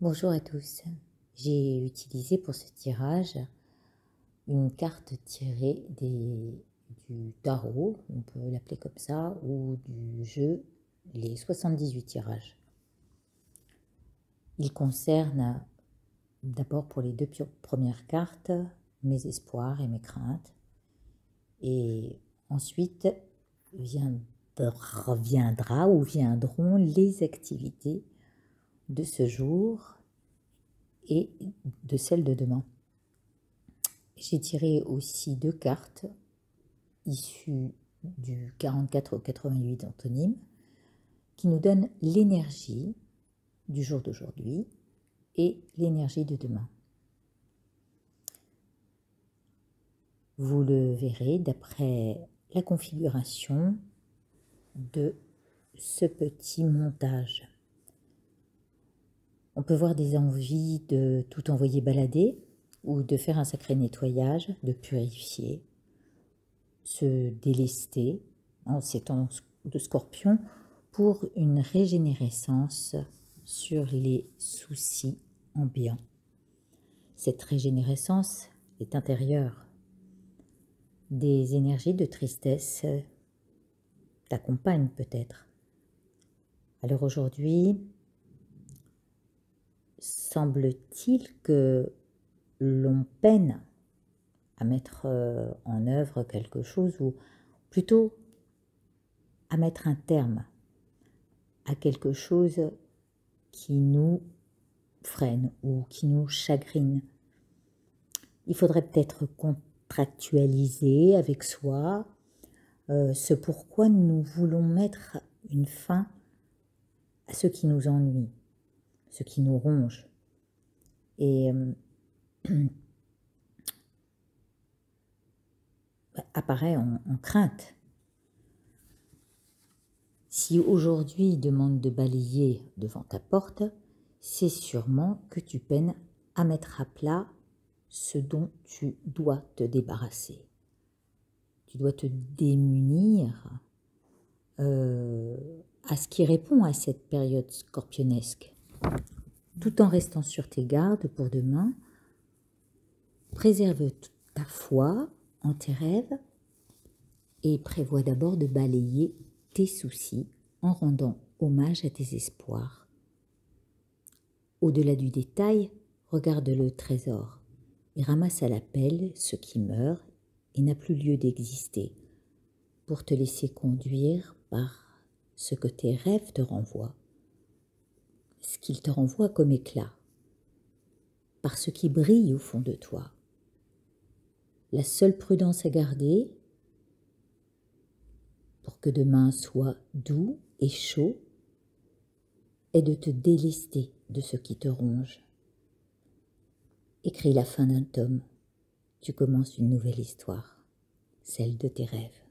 Bonjour à tous. J'ai utilisé pour ce tirage une carte tirée du tarot, on peut l'appeler comme ça, ou du jeu les 78 tirages. Il concerne d'abord pour les deux premières cartes mes espoirs et mes craintes, et ensuite viendront les activités de ce jour et de celles de demain. J'ai tiré aussi deux cartes issues du 44 au 88 antonyme qui nous donnent l'énergie du jour d'aujourd'hui et l'énergie de demain. Vous le verrez d'après la configuration de ce petit montage. On peut voir des envies de tout envoyer balader ou de faire un sacré nettoyage, de purifier, se délester en ces temps de Scorpion pour une régénérescence sur les soucis ambiants. Cette régénérescence est intérieure. Des énergies de tristesse t'accompagnent peut-être. Alors aujourd'hui, semble-t-il que l'on peine à mettre en œuvre quelque chose, ou plutôt à mettre un terme à quelque chose qui nous freine ou qui nous chagrine. Il faudrait peut-être contractualiser avec soi ce pourquoi nous voulons mettre une fin à ce qui nous ennuie, ce qui nous ronge. Et apparaît en crainte. Si aujourd'hui il demande de balayer devant ta porte, c'est sûrement que tu peines à mettre à plat ce dont tu dois te débarrasser. Tu dois te démunir à ce qui répond à cette période scorpionesque. Tout en restant sur tes gardes pour demain, préserve ta foi en tes rêves et prévois d'abord de balayer tes soucis en rendant hommage à tes espoirs. Au-delà du détail, regarde le trésor et ramasse à la pelle ce qui meurt et n'a plus lieu d'exister pour te laisser conduire par ce que tes rêves te renvoient, ce qu'ils te renvoient comme éclat, par ce qui brille au fond de toi. La seule prudence à garder pour que demain soit doux et chaud est de te délester de ce qui te ronge. Écris la fin d'un tome, tu commences une nouvelle histoire, celle de tes rêves.